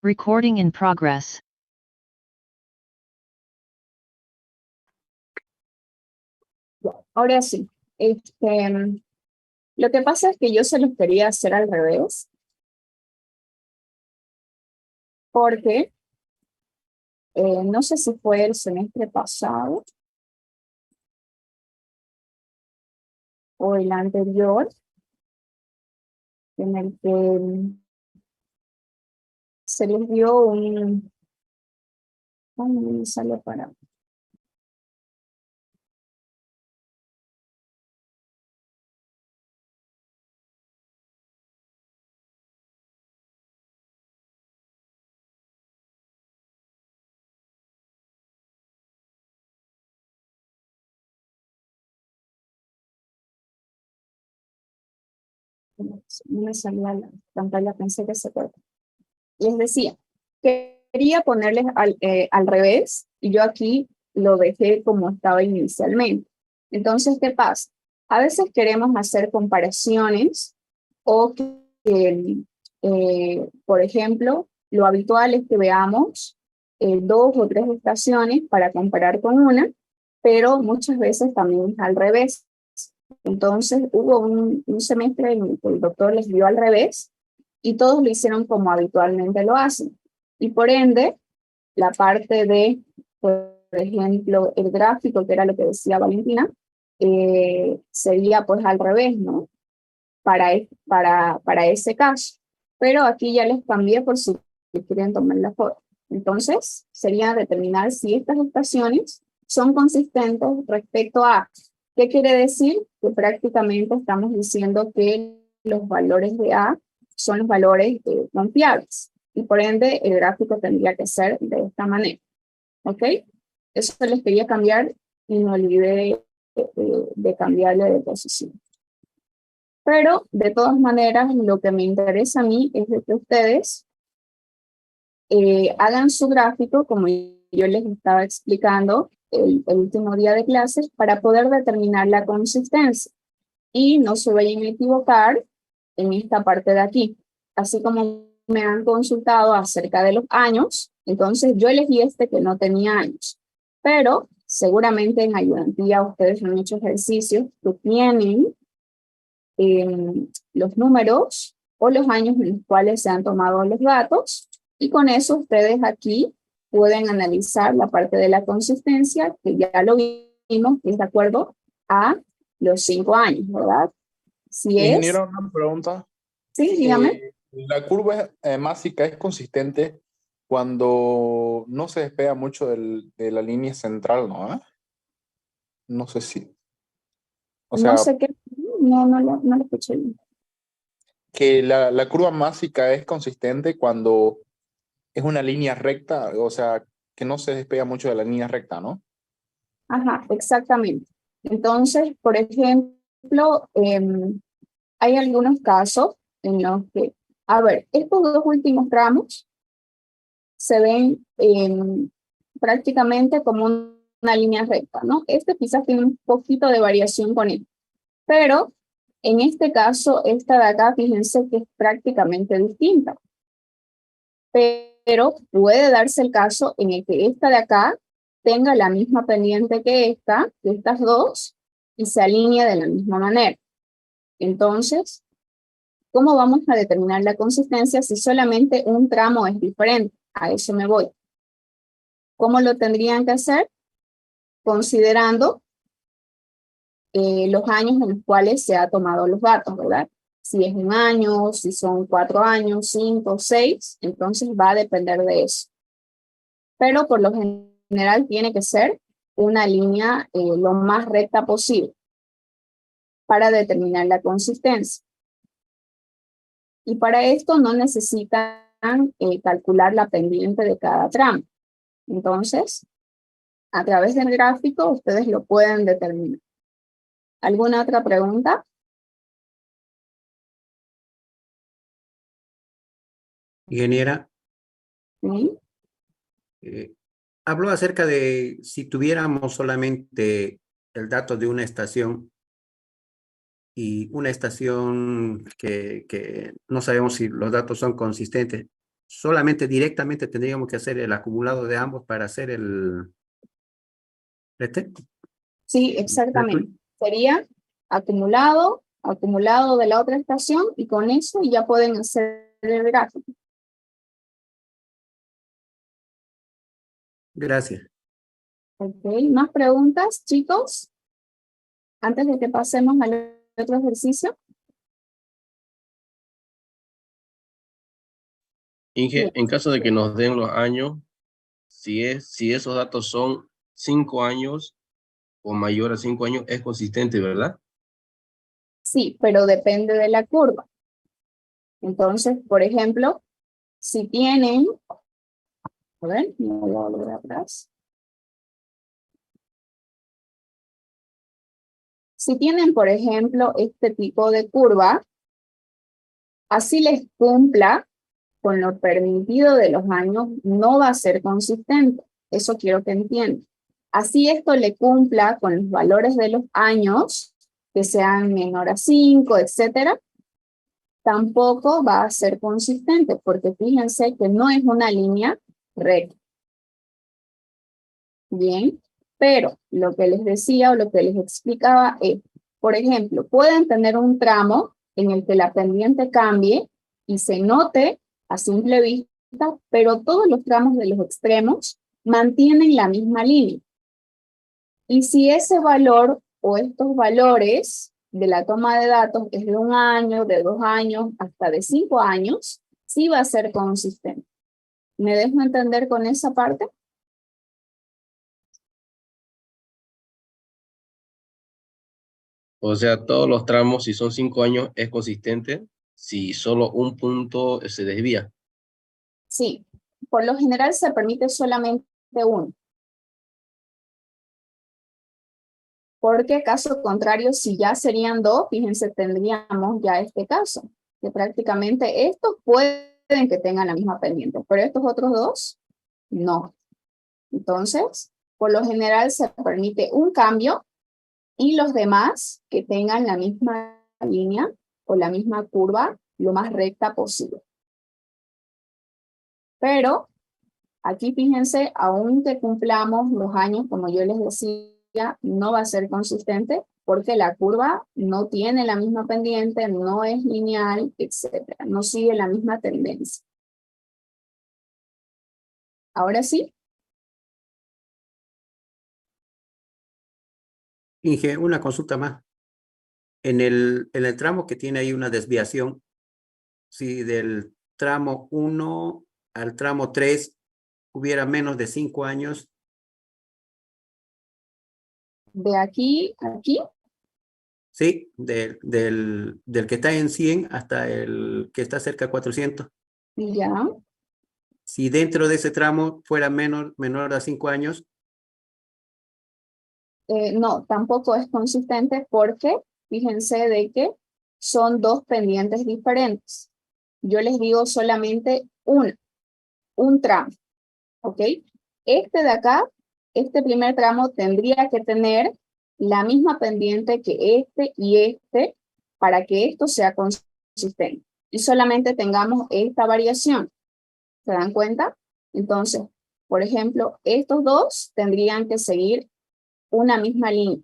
Recording in progress. Ahora sí, lo que pasa es que yo se los quería hacer al revés, porque no sé si fue el semestre pasado o el anterior, en el que se les dio un... ¿Cómo me sale para? No me salía la pantalla, pensé que se cortó. Les decía, quería ponerles al revés, y yo aquí lo dejé como estaba inicialmente. Entonces, ¿qué pasa? A veces queremos hacer comparaciones o que, por ejemplo, lo habitual es que veamos 2 o 3 estaciones para comparar con una, pero muchas veces también es al revés. Entonces, hubo un semestre en el que el doctor les dio al revés y todos lo hicieron como habitualmente lo hacen. Y por ende, la parte de, por ejemplo, el gráfico, que era lo que decía Valentina, sería pues al revés, ¿no? Para ese caso. Pero aquí ya les cambié por si quieren tomar la foto. Entonces, sería determinar si estas estaciones son consistentes respecto a, ¿qué quiere decir? Que prácticamente estamos diciendo que los valores de A son los valores confiables. Y por ende, el gráfico tendría que ser de esta manera. ¿Ok? Eso les quería cambiar y no olvidé de cambiarle de posición. Pero, de todas maneras, lo que me interesa a mí es de que ustedes hagan su gráfico, como yo les estaba explicando el último día de clases, para poder determinar la consistencia. Y no se vayan a equivocar en esta parte de aquí. Así como me han consultado acerca de los años, entonces yo elegí este que no tenía años. Pero seguramente en ayudantía ustedes han hecho ejercicios que tienen los números o los años en los cuales se han tomado los datos, y con eso ustedes aquí pueden analizar la parte de la consistencia, que ya lo vimos, que es de acuerdo a los 5 años, ¿verdad? Si es... Ingeniero, una pregunta. Sí, dígame. La curva másica es consistente cuando no se despega mucho de la línea central, ¿no? No sé si... O sea, No sé qué... No lo escuché bien. que la curva másica es consistente cuando es una línea recta, o sea, que no se despega mucho de la línea recta, ¿no? Ajá, exactamente. Entonces, por ejemplo, hay algunos casos en los que, a ver, estos 2 últimos tramos se ven prácticamente como una línea recta, ¿no? Este quizás tiene un poquito de variación con él, pero en este caso, esta de acá, fíjense que es prácticamente distinta. Pero puede darse el caso en el que esta de acá tenga la misma pendiente que estas dos, y se alinea de la misma manera. Entonces, ¿cómo vamos a determinar la consistencia si solamente un tramo es diferente? A eso me voy. ¿Cómo lo tendrían que hacer? Considerando los años en los cuales se ha tomado los datos, ¿verdad? Si es 1 año, si son 4 años, 5, 6, entonces va a depender de eso. Pero por lo general tiene que ser una línea lo más recta posible para determinar la consistencia. Y para esto no necesitan calcular la pendiente de cada tramo. Entonces, a través del gráfico ustedes lo pueden determinar. ¿Alguna otra pregunta? Ingeniera, ¿Sí? habló acerca de si tuviéramos solamente el dato de una estación y una estación que no sabemos si los datos son consistentes. solamente directamente tendríamos que hacer el acumulado de ambos para hacer el... ¿Este? Sí, exactamente. Sería acumulado, acumulado de la otra estación y con eso ya pueden hacer el gráfico. Gracias. Ok, ¿más preguntas, chicos? Antes de que pasemos al otro ejercicio. Inge, en caso de que nos den los años, si esos datos son 5 años o mayor a 5 años, es consistente, ¿verdad? Sí, pero depende de la curva. Entonces, por ejemplo, si tienen, a ver, me voy a volver atrás. Si tienen, por ejemplo, este tipo de curva, así les cumpla con lo permitido de los años, no va a ser consistente. Eso quiero que entiendan. Así esto le cumpla con los valores de los años, que sean menor a 5, etcétera, tampoco va a ser consistente, porque fíjense que no es una línea recta. Bien, pero lo que les decía o lo que les explicaba es, por ejemplo, pueden tener un tramo en el que la pendiente cambie y se note a simple vista, pero todos los tramos de los extremos mantienen la misma línea. Y si ese valor o estos valores de la toma de datos es de 1 año, de 2 años, hasta de 5 años, sí va a ser consistente. ¿Me dejo entender con esa parte? O sea, todos los tramos, si son 5 años, es consistente si solo un punto se desvía. Sí, por lo general se permite solamente uno. Porque caso contrario, si ya serían 2, fíjense, tendríamos ya este caso, que prácticamente estos pueden que tengan la misma pendiente, pero estos otros 2, no. Entonces, por lo general se permite un cambio y los demás que tengan la misma línea o la misma curva lo más recta posible. Pero aquí fíjense, aunque cumplamos los años, como yo les decía, no va a ser consistente porque la curva no tiene la misma pendiente, no es lineal, etcétera, no sigue la misma tendencia. Ahora sí. Inge, una consulta más. En el tramo que tiene ahí una desviación, si del tramo 1 al tramo 3 hubiera menos de 5 años. De aquí a aquí. Sí, del que está en 100 hasta el que está cerca de 400. Ya. Si dentro de ese tramo fuera menor a 5 años. No, tampoco es consistente porque fíjense de que son 2 pendientes diferentes. Yo les digo solamente un tramo, ¿ok? Este de acá, este primer tramo tendría que tener la misma pendiente que este y este para que esto sea consistente. Y solamente tengamos esta variación. ¿Se dan cuenta? Entonces, por ejemplo, estos 2 tendrían que seguir una misma línea.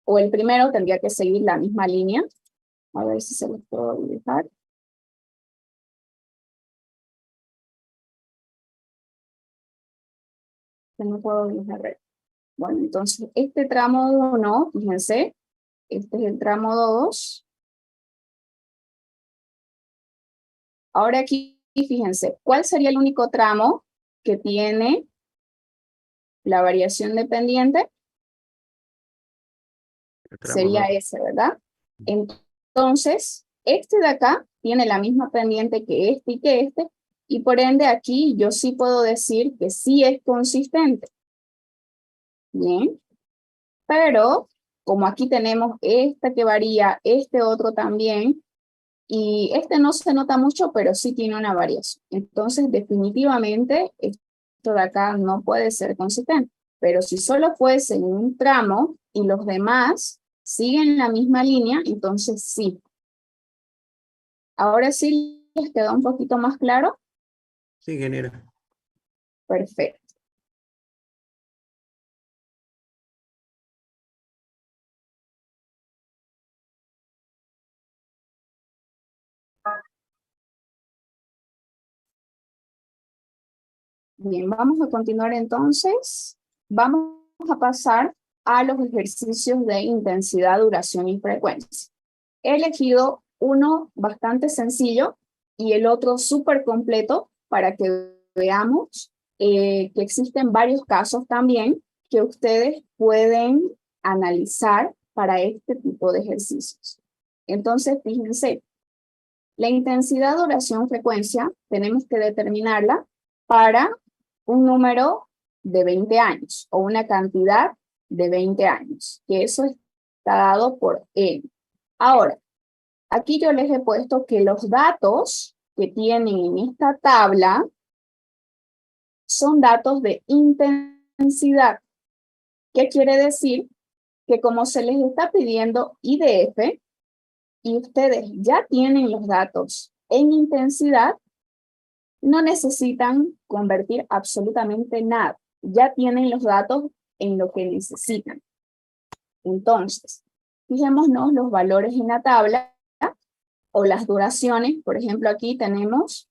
O el primero tendría que seguir la misma línea. A ver si se los puedo dejar. No puedo dejar. Bueno, entonces este tramo 1, fíjense, este es el tramo 2. Ahora aquí, fíjense, ¿cuál sería el único tramo que tiene la variación de pendiente? Sería ese, ¿verdad? Entonces, este de acá tiene la misma pendiente que este, y por ende aquí yo sí puedo decir que sí es consistente. Bien, pero como aquí tenemos esta que varía, este otro también, y este no se nota mucho, pero sí tiene una variación. Entonces, definitivamente, esto de acá no puede ser consistente. Pero si solo fuese en un tramo y los demás siguen la misma línea, entonces sí. Ahora sí les quedó un poquito más claro. Sí, ingeniera. Perfecto. Bien, vamos a continuar entonces. Vamos a pasar a los ejercicios de intensidad, duración y frecuencia. He elegido uno bastante sencillo y el otro súper completo para que veamos que existen varios casos también que ustedes pueden analizar para este tipo de ejercicios. Entonces, fíjense, la intensidad, duración, frecuencia, tenemos que determinarla para un número de 20 años o una cantidad de 20 años, que eso está dado por N. Ahora, aquí yo les he puesto que los datos que tienen en esta tabla son datos de intensidad. ¿Qué quiere decir? Que como se les está pidiendo IDF y ustedes ya tienen los datos en intensidad, no necesitan convertir absolutamente nada. Ya tienen los datos en lo que necesitan. Entonces, fijémonos los valores en la tabla o las duraciones. Por ejemplo, aquí tenemos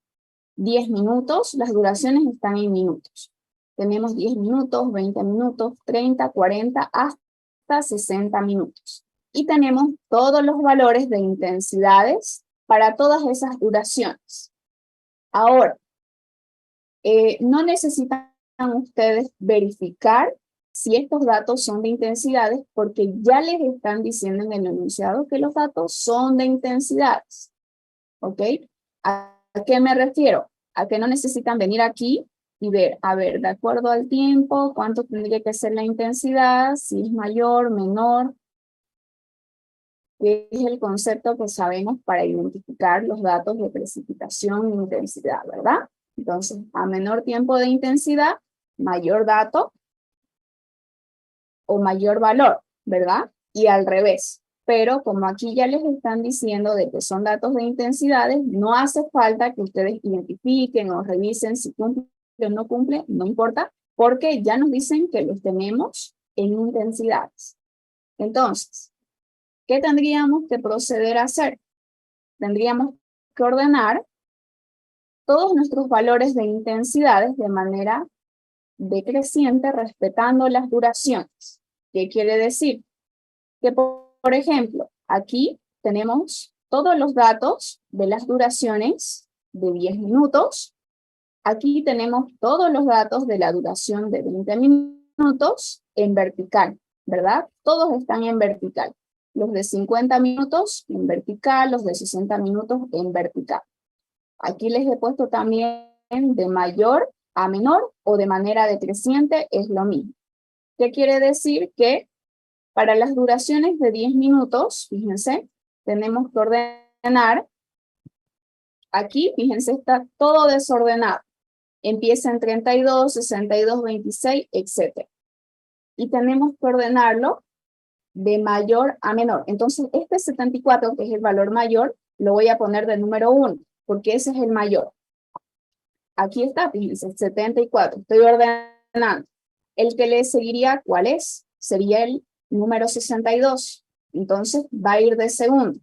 10 minutos. Las duraciones están en minutos. Tenemos 10 minutos, 20 minutos, 30, 40, hasta 60 minutos. Y tenemos todos los valores de intensidades para todas esas duraciones. Ahora, no necesitan ustedes verificar si estos datos son de intensidades porque ya les están diciendo en el enunciado que los datos son de intensidades. ¿Ok? ¿A qué me refiero? A que no necesitan venir aquí y ver, a ver, de acuerdo al tiempo, cuánto tendría que ser la intensidad, si es mayor, menor, que es el concepto que sabemos para identificar los datos de precipitación e intensidad, ¿verdad? Entonces, a menor tiempo de intensidad, mayor dato o mayor valor, ¿verdad? Y al revés. Pero como aquí ya les están diciendo de que son datos de intensidades, no hace falta que ustedes identifiquen o revisen si cumple o no cumple, no importa, porque ya nos dicen que los tenemos en intensidades. Entonces, ¿qué tendríamos que proceder a hacer? Tendríamos que ordenar todos nuestros valores de intensidades de manera decreciente respetando las duraciones. ¿Qué quiere decir? Que, por ejemplo, aquí tenemos todos los datos de las duraciones de 10 minutos. Aquí tenemos todos los datos de la duración de 20 minutos en vertical, ¿verdad? Todos están en vertical. Los de 50 minutos en vertical, los de 60 minutos en vertical. Aquí les he puesto también de mayor a menor o de manera decreciente, es lo mismo. ¿Qué quiere decir? Que para las duraciones de 10 minutos, fíjense, tenemos que ordenar. Aquí, fíjense, está todo desordenado. Empieza en 32, 62, 26, etc. Y tenemos que ordenarlo de mayor a menor. Entonces, este 74, que es el valor mayor, lo voy a poner de número 1, porque ese es el mayor. Aquí está, fíjense, 74. Estoy ordenando. El que le seguiría, ¿cuál es? Sería el número 62. Entonces, va a ir de segundo.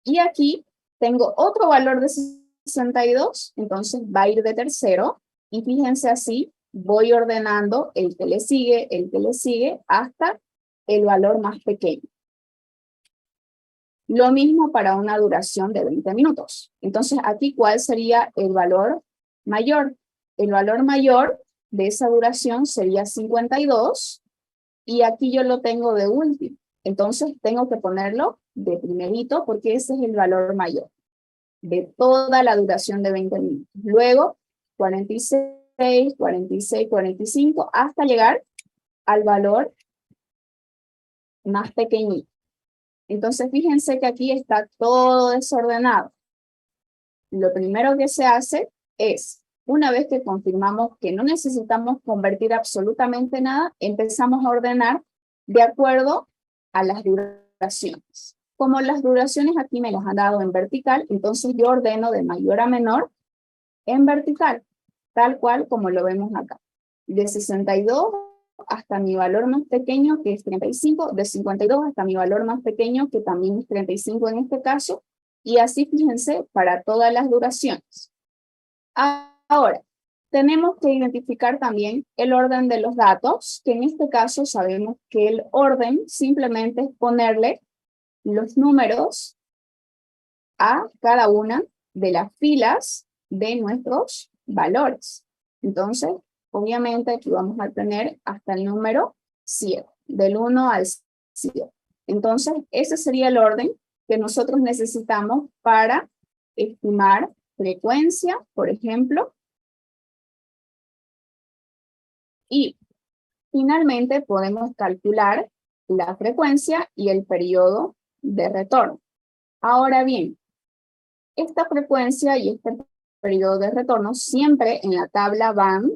Y aquí tengo otro valor de 62, entonces va a ir de tercero. Y fíjense así, voy ordenando el que le sigue, hasta el valor más pequeño. Lo mismo para una duración de 20 minutos. Entonces, aquí, ¿cuál sería el valor mayor? El valor mayor de esa duración sería 52, y aquí yo lo tengo de último. Entonces, tengo que ponerlo de primerito, porque ese es el valor mayor de toda la duración de 20 minutos. Luego, 46, 46, 45, hasta llegar al valor más pequeñito. Entonces, fíjense que aquí está todo desordenado. Lo primero que se hace es, una vez que confirmamos que no necesitamos convertir absolutamente nada, empezamos a ordenar de acuerdo a las duraciones. Como las duraciones aquí me las han dado en vertical, entonces yo ordeno de mayor a menor en vertical, tal cual como lo vemos acá. De 62 hasta mi valor más pequeño, que es 35, de 52 hasta mi valor más pequeño, que también es 35 en este caso, y así fíjense para todas las duraciones. Ahora, tenemos que identificar también el orden de los datos, que en este caso sabemos que el orden simplemente es ponerle los números a cada una de las filas de nuestros valores. Entonces, obviamente aquí vamos a tener hasta el número 7, del 1 al 7. Entonces, ese sería el orden que nosotros necesitamos para estimar frecuencia, por ejemplo. Y finalmente podemos calcular la frecuencia y el periodo de retorno. Ahora bien, esta frecuencia y este periodo de retorno siempre en la tabla van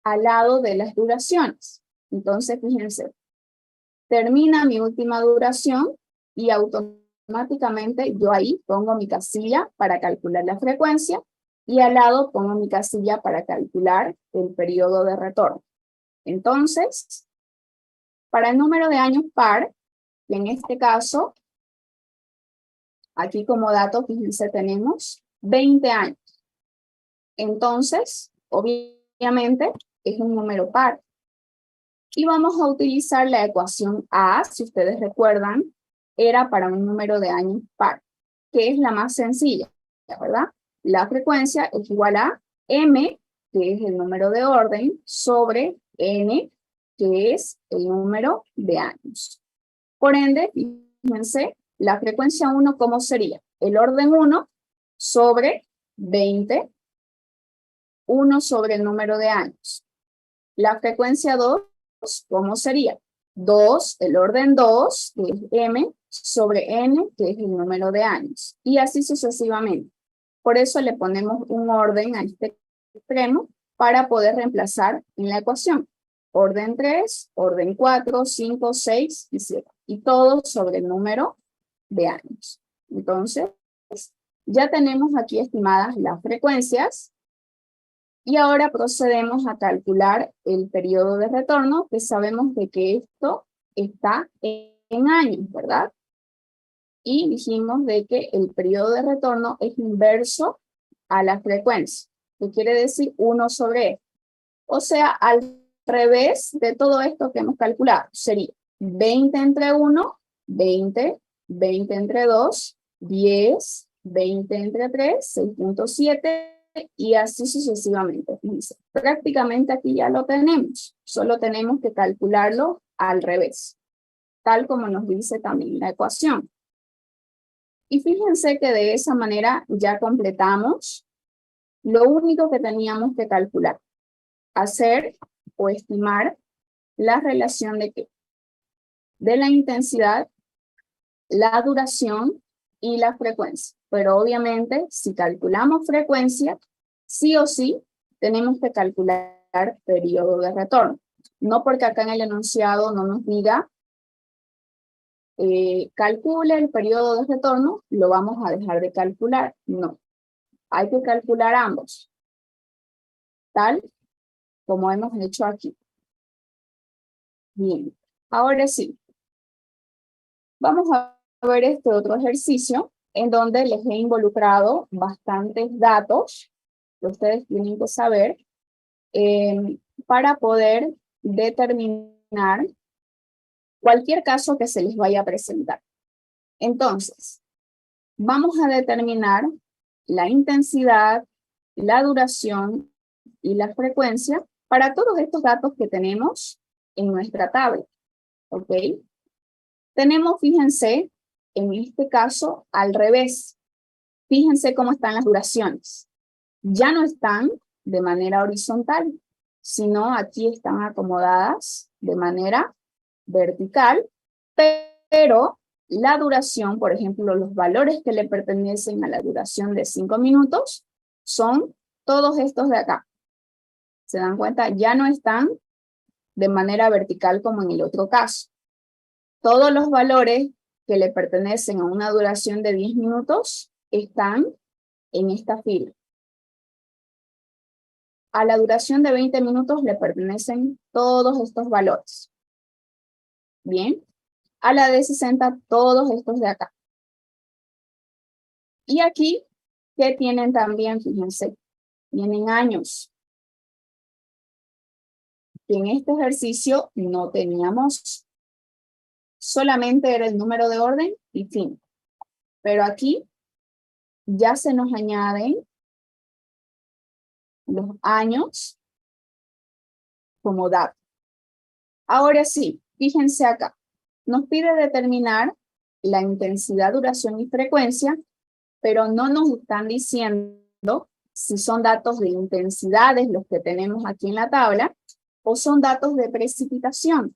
al lado de las duraciones. Entonces, fíjense, termina mi última duración y automáticamente yo ahí pongo mi casilla para calcular la frecuencia y al lado pongo mi casilla para calcular el periodo de retorno. Entonces, para el número de años par, que en este caso, aquí como dato, fíjense, tenemos 20 años. Entonces, obviamente, es un número par. Y vamos a utilizar la ecuación A, si ustedes recuerdan, era para un número de años par, que es la más sencilla, ¿verdad? La frecuencia es igual a M, que es el número de orden, sobre N, que es el número de años. Por ende, fíjense, la frecuencia 1, ¿cómo sería? El orden 1 sobre 20, 1 sobre el número de años. La frecuencia 2, ¿cómo sería? 2, el orden 2, que es M, sobre N, que es el número de años. Y así sucesivamente. Por eso le ponemos un orden a este extremo para poder reemplazar en la ecuación. Orden 3, orden 4, 5, 6 y 7. Y todo sobre el número de años. Entonces, ya tenemos aquí estimadas las frecuencias. Y ahora procedemos a calcular el periodo de retorno, que sabemos de que esto está en años, ¿verdad? Y dijimos de que el periodo de retorno es inverso a la frecuencia, que quiere decir 1 sobre E. O sea, al revés de todo esto que hemos calculado, sería 20 entre 1, 20, 20 entre 2, 10, 20 entre 3, 6.7, y así sucesivamente. Fíjense, prácticamente aquí ya lo tenemos, solo tenemos que calcularlo al revés, tal como nos dice también la ecuación. Y fíjense que de esa manera ya completamos lo único que teníamos que calcular, hacer o estimar la relación de qué? De la intensidad, la duración y la frecuencia. Pero obviamente, si calculamos frecuencia, sí o sí tenemos que calcular periodo de retorno. No porque acá en el enunciado no nos diga calcule el periodo de retorno, lo vamos a dejar de calcular. No, hay que calcular ambos, tal como hemos hecho aquí. Bien, ahora sí, vamos a ver este otro ejercicio en donde les he involucrado bastantes datos que ustedes tienen que saber para poder determinar cualquier caso que se les vaya a presentar. Entonces, vamos a determinar la intensidad, la duración y la frecuencia para todos estos datos que tenemos en nuestra tabla. ¿Ok? Tenemos, fíjense, en este caso, al revés. Fíjense cómo están las duraciones. Ya no están de manera horizontal, sino aquí están acomodadas de manera vertical, pero la duración, por ejemplo, los valores que le pertenecen a la duración de 5 minutos son todos estos de acá. ¿Se dan cuenta? Ya no están de manera vertical como en el otro caso. Todos los valores que le pertenecen a una duración de 10 minutos están en esta fila. A la duración de 20 minutos le pertenecen todos estos valores. Bien. A la de 60, todos estos de acá. Y aquí, ¿qué tienen también? Fíjense, tienen años. Y en este ejercicio no teníamos, solamente era el número de orden y fin. Pero aquí ya se nos añaden los años como dato. Ahora sí, fíjense acá. Nos pide determinar la intensidad, duración y frecuencia, pero no nos están diciendo si son datos de intensidades los que tenemos aquí en la tabla o son datos de precipitación.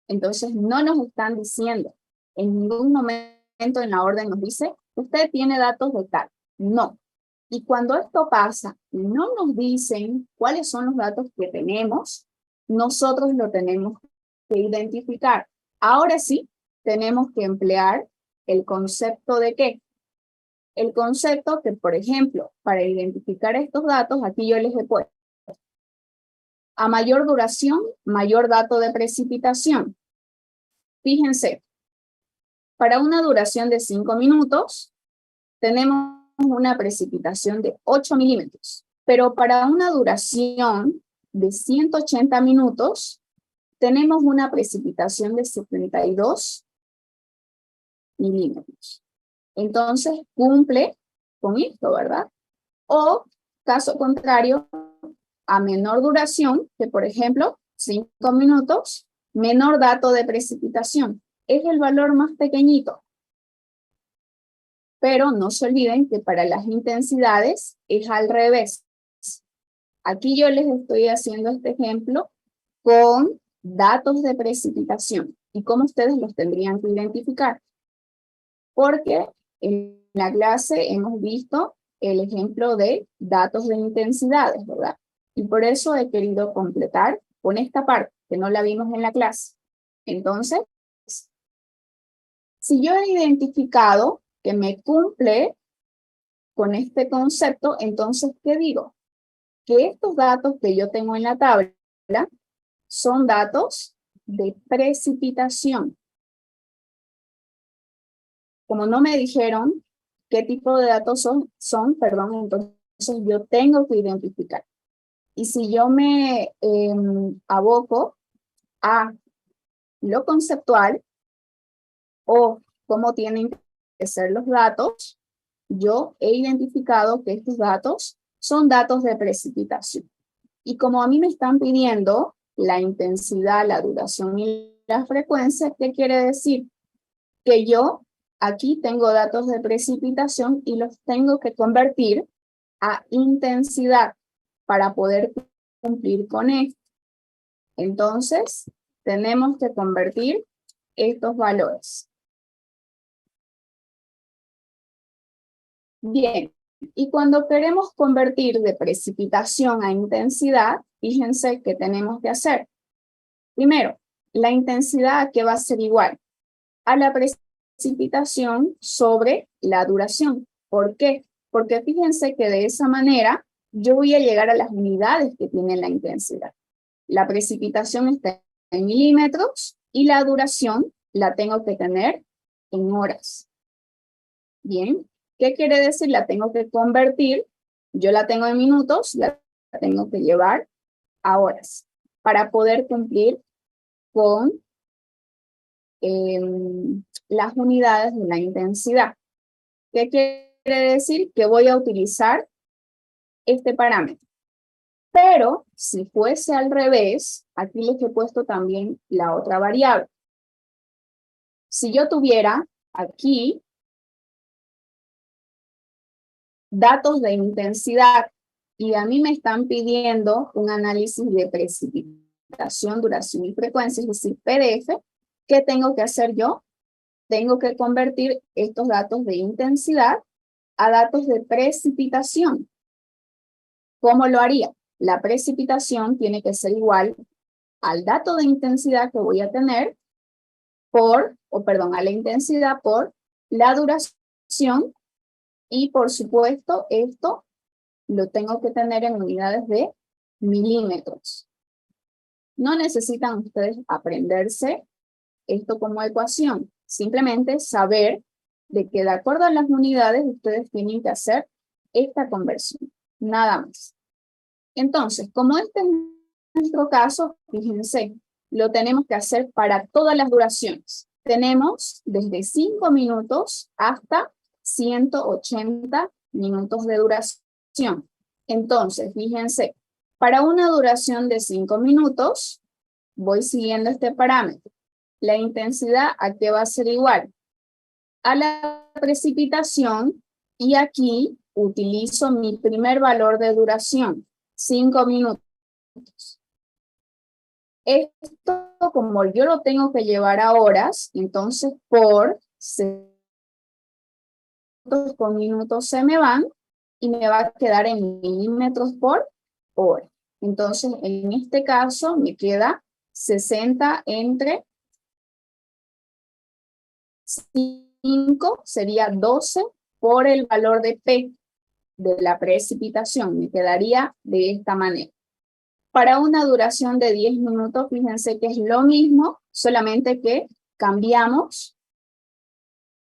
Entonces no nos están diciendo, en ningún momento en la orden nos dice, usted tiene datos de tal. No. Y cuando esto pasa y no nos dicen cuáles son los datos que tenemos, nosotros lo tenemos que identificar. Ahora sí, tenemos que emplear el concepto de ¿qué? El concepto que, por ejemplo, para identificar estos datos, aquí yo les he puesto. A mayor duración, mayor dato de precipitación. Fíjense, para una duración de 5 minutos, tenemos una precipitación de 8 milímetros. Pero para una duración de 180 minutos, tenemos una precipitación de 72 milímetros. Entonces, cumple con esto, ¿verdad? O, caso contrario, a menor duración, que por ejemplo, 5 minutos, menor dato de precipitación. Es el valor más pequeñito. Pero no se olviden que para las intensidades es al revés. Aquí yo les estoy haciendo este ejemplo con datos de precipitación y cómo ustedes los tendrían que identificar. Porque en la clase hemos visto el ejemplo de datos de intensidades, ¿verdad? Y por eso he querido completar con esta parte, que no la vimos en la clase. Entonces, si yo he identificado que me cumple con este concepto, entonces, ¿qué digo? Que estos datos que yo tengo en la tabla son datos de precipitación. Como no me dijeron qué tipo de datos son, entonces yo tengo que identificar. Y si yo me aboco a lo conceptual o cómo tienen que ser los datos, yo he identificado que estos datos son datos de precipitación. Y como a mí me están pidiendo la intensidad, la duración y la frecuencia, ¿qué quiere decir? Que yo aquí tengo datos de precipitación y los tengo que convertir a intensidad para poder cumplir con esto. Entonces, tenemos que convertir estos valores. Bien, y cuando queremos convertir de precipitación a intensidad, fíjense qué tenemos que hacer. Primero, la intensidad que va a ser igual a la precipitación sobre la duración. ¿Por qué? Porque fíjense que de esa manera yo voy a llegar a las unidades que tiene la intensidad. La precipitación está en milímetros y la duración la tengo que tener en horas. Bien, ¿qué quiere decir? La tengo que convertir, yo la tengo en minutos, la tengo que llevar a horas para poder cumplir con las unidades de la intensidad. ¿Qué quiere decir? Que voy a utilizar este parámetro. Pero si fuese al revés, aquí les he puesto también la otra variable. Si yo tuviera aquí datos de intensidad y a mí me están pidiendo un análisis de precipitación, duración y frecuencia, es decir, PDF, ¿qué tengo que hacer yo? Tengo que convertir estos datos de intensidad a datos de precipitación. ¿Cómo lo haría? La precipitación tiene que ser igual al dato de intensidad que voy a tener a la intensidad por la duración y por supuesto esto lo tengo que tener en unidades de milímetros. No necesitan ustedes aprenderse esto como ecuación, simplemente saber de que de acuerdo a las unidades ustedes tienen que hacer esta conversión, nada más. Entonces, como este es nuestro caso, fíjense, lo tenemos que hacer para todas las duraciones. Tenemos desde 5 minutos hasta 180 minutos de duración. Entonces, fíjense, para una duración de 5 minutos, voy siguiendo este parámetro. La intensidad, ¿a qué va a ser igual? A la precipitación, y aquí utilizo mi primer valor de duración, 5 minutos. Esto, como yo lo tengo que llevar a horas, entonces por con minutos se me van y me va a quedar en milímetros por hora. Entonces, en este caso, me queda 60 entre 5, sería 12 por el valor de P de la precipitación. Me quedaría de esta manera. Para una duración de 10 minutos, fíjense que es lo mismo, solamente que cambiamos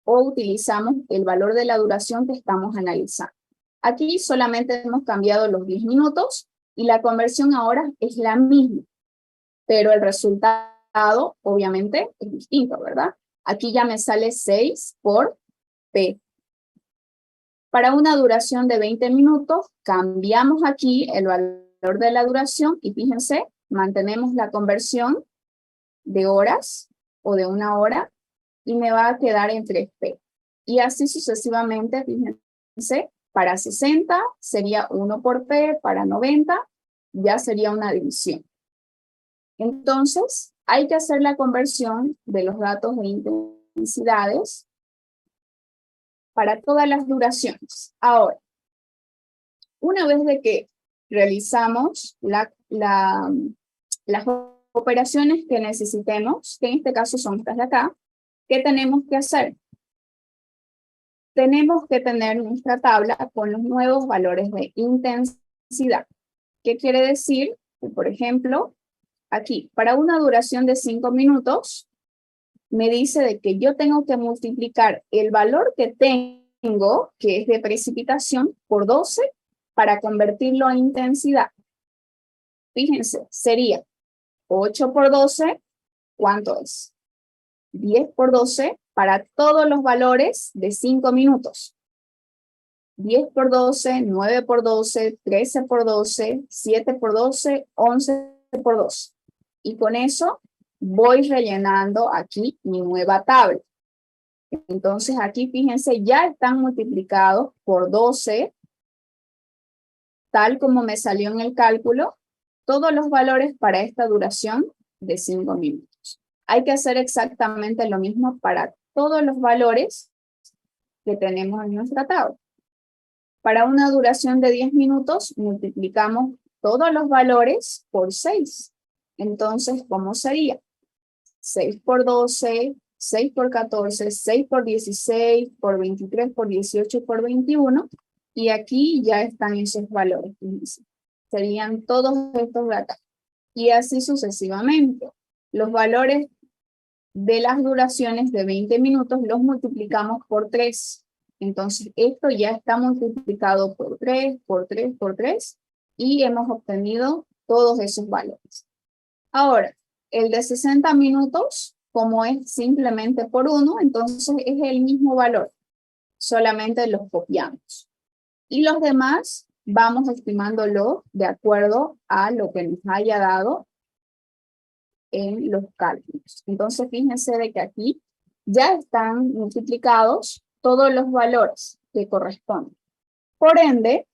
o utilizamos el valor de la duración que estamos analizando. Aquí solamente hemos cambiado los 10 minutos y la conversión ahora es la misma, pero el resultado obviamente es distinto, ¿verdad? Aquí ya me sale 6 por P. Para una duración de 20 minutos, cambiamos aquí el valor de la duración y fíjense, mantenemos la conversión de horas o de una hora y me va a quedar en 3P. Y así sucesivamente, fíjense, para 60 sería 1 por P, para 90 ya sería una división. Entonces, hay que hacer la conversión de los datos de intensidades para todas las duraciones. Ahora, una vez de que realizamos las operaciones que necesitemos, que en este caso son estas de acá, ¿qué tenemos que hacer? Tenemos que tener nuestra tabla con los nuevos valores de intensidad. ¿Qué quiere decir? Que, por ejemplo, aquí, para una duración de 5 minutos, me dice de que yo tengo que multiplicar el valor que tengo, que es de precipitación, por 12 para convertirlo a intensidad. Fíjense, sería 8 por 12, ¿cuánto es? 10 por 12 para todos los valores de 5 minutos. 10 por 12, 9 por 12, 13 por 12, 7 por 12, 11 por 12. Y con eso voy rellenando aquí mi nueva tabla. Entonces aquí fíjense, ya están multiplicados por 12, tal como me salió en el cálculo, todos los valores para esta duración de 5 minutos. Hay que hacer exactamente lo mismo para todos los valores que tenemos en nuestra tabla. Para una duración de 10 minutos, multiplicamos todos los valores por 6. Entonces, ¿cómo sería? 6 por 12, 6 por 14, 6 por 16, por 23, por 18, por 21. Y aquí ya están esos valores. Serían todos estos de acá. Y así sucesivamente. Los valores de las duraciones de 20 minutos los multiplicamos por 3. Entonces, esto ya está multiplicado por 3, por 3, por 3. Y hemos obtenido todos esos valores. Ahora, el de 60 minutos, como es simplemente por 1, entonces es el mismo valor. Solamente los copiamos. Y los demás vamos estimándolo de acuerdo a lo que nos haya dado en los cálculos. Entonces, fíjense de que aquí ya están multiplicados todos los valores que corresponden. Por ende,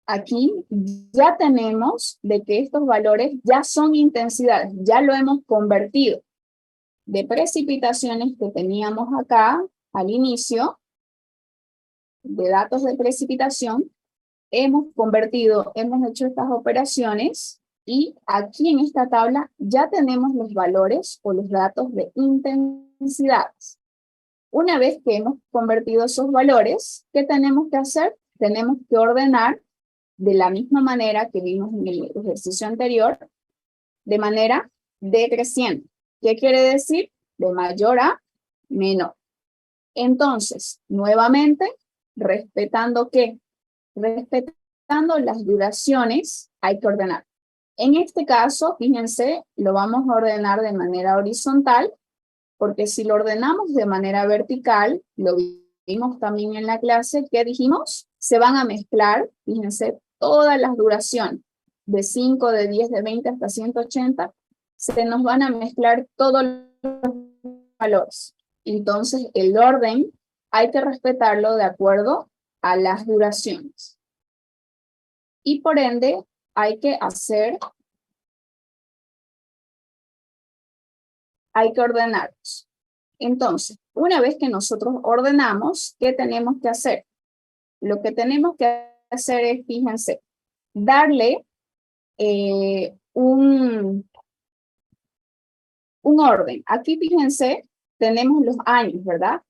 aquí ya tenemos de que estos valores ya son intensidades, ya lo hemos convertido de precipitaciones que teníamos acá al inicio, de datos de precipitación, hemos hecho estas operaciones y aquí en esta tabla ya tenemos los valores o los datos de intensidades. Una vez que hemos convertido esos valores, ¿qué tenemos que hacer? Tenemos que ordenar de la misma manera que vimos en el ejercicio anterior, de manera decreciente. ¿Qué quiere decir? De mayor a menor. Entonces, nuevamente, respetando ¿qué? Respetando las duraciones, hay que ordenar. En este caso, fíjense, lo vamos a ordenar de manera horizontal, porque si lo ordenamos de manera vertical, lo vimos también en la clase, ¿qué dijimos? Se van a mezclar, fíjense, todas las duraciones, de 5, de 10, de 20 hasta 180, se nos van a mezclar todos los valores. Entonces, el orden hay que respetarlo de acuerdo a las duraciones. Y por ende, hay que ordenarlos. Entonces, una vez que nosotros ordenamos, ¿qué tenemos que hacer? Lo que tenemos que hacer es, fíjense, darle un orden. Aquí, fíjense, tenemos los años, ¿verdad?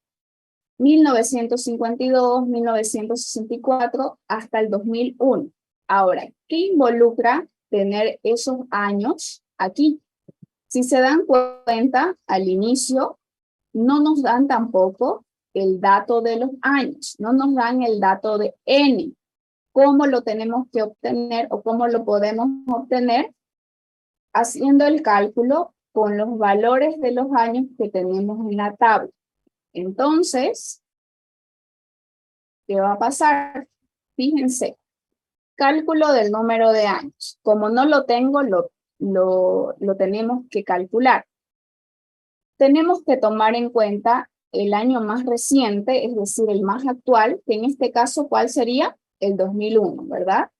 1952, 1964, hasta el 2001. Ahora, ¿qué involucra tener esos años aquí? Si se dan cuenta, al inicio no nos dan tampoco el dato de los años, no nos dan el dato de N. ¿Cómo lo tenemos que obtener o cómo lo podemos obtener? Haciendo el cálculo con los valores de los años que tenemos en la tabla. Entonces, ¿qué va a pasar? Fíjense, cálculo del número de años. Como no lo tengo, lo tenemos que calcular. Tenemos que tomar en cuenta el año más reciente, es decir, el más actual, que en este caso, ¿cuál sería? El 2001, ¿verdad?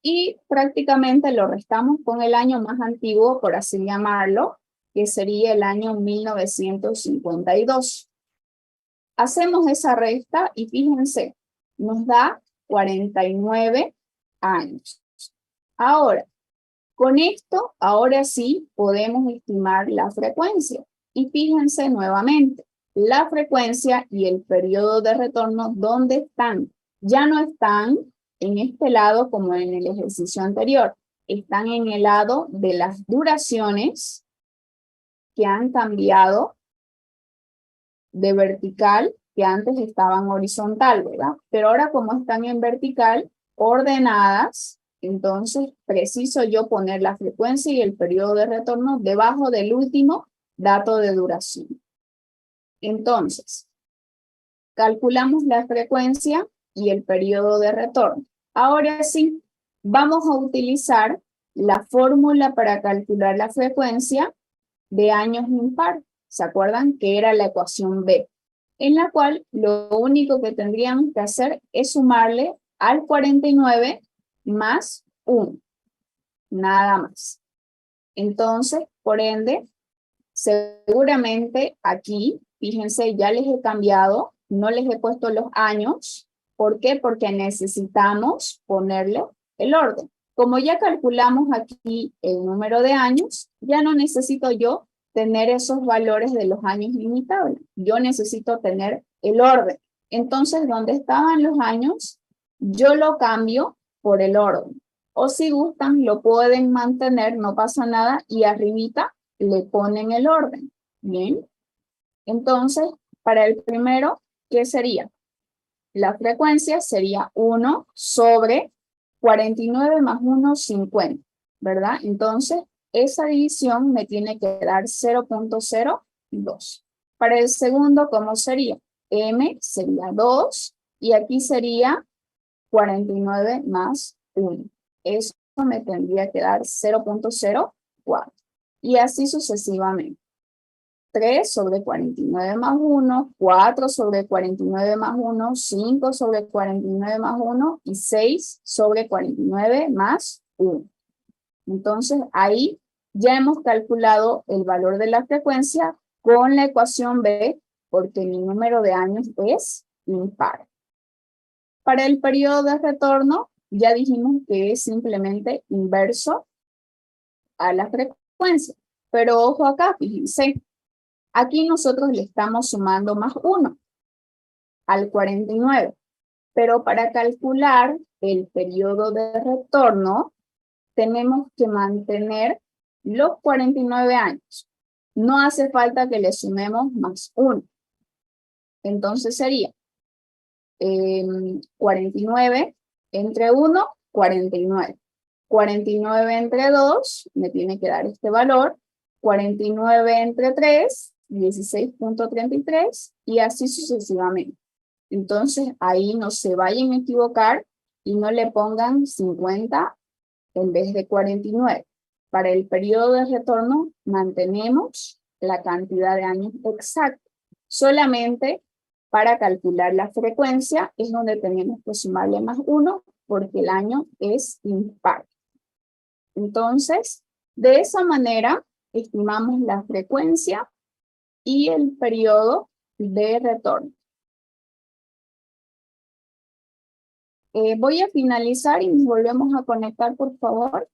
Y prácticamente lo restamos con el año más antiguo, por así llamarlo, que sería el año 1952. Hacemos esa resta y fíjense, nos da 49 años. Ahora, con esto, ahora sí podemos estimar la frecuencia. Y fíjense nuevamente, la frecuencia y el periodo de retorno, ¿dónde están? Ya no están en este lado como en el ejercicio anterior. Están en el lado de las duraciones que han cambiado de vertical, que antes estaban horizontal, ¿verdad? Pero ahora como están en vertical, ordenadas, entonces preciso yo poner la frecuencia y el periodo de retorno debajo del último dato de duración. Entonces, calculamos la frecuencia y el periodo de retorno. Ahora sí, vamos a utilizar la fórmula para calcular la frecuencia de años impar. ¿Se acuerdan? Que era la ecuación B, en la cual lo único que tendríamos que hacer es sumarle al 49 más 1. Nada más. Entonces, por ende, seguramente aquí, fíjense, ya les he cambiado, no les he puesto los años. ¿Por qué? Porque necesitamos ponerle el orden. Como ya calculamos aquí el número de años, ya no necesito yo tener esos valores de los años limitables. Yo necesito tener el orden. Entonces, ¿dónde estaban los años? Yo lo cambio por el orden. O si gustan, lo pueden mantener, no pasa nada, y arribita le ponen el orden. Bien. Entonces, para el primero, ¿qué sería? La frecuencia sería 1 sobre 49 más 1, 50, ¿verdad? Entonces, esa división me tiene que dar 0.02. Para el segundo, ¿cómo sería? M sería 2 y aquí sería 49 más 1. Eso me tendría que dar 0.04. Y así sucesivamente. 3 sobre 49 más 1, 4 sobre 49 más 1, 5 sobre 49 más 1 y 6 sobre 49 más 1. Entonces, ahí ya hemos calculado el valor de la frecuencia con la ecuación B, porque mi número de años es impar. Para el periodo de retorno, ya dijimos que es simplemente inverso a la frecuencia. Pero ojo acá, fíjense. Aquí nosotros le estamos sumando más 1 al 49. Pero para calcular el periodo de retorno, tenemos que mantener los 49 años. No hace falta que le sumemos más 1. Entonces sería 49 entre 1, 49. 49 entre 2, me tiene que dar este valor. 49 entre 3, 16.33, y así sucesivamente. Entonces, ahí no se vayan a equivocar y no le pongan 50 en vez de 49. Para el periodo de retorno, mantenemos la cantidad de años exacta. Solamente para calcular la frecuencia es donde tenemos que sumarle más 1 porque el año es impar. Entonces, de esa manera, estimamos la frecuencia y el periodo de retorno. Voy a finalizar y nos volvemos a conectar, por favor.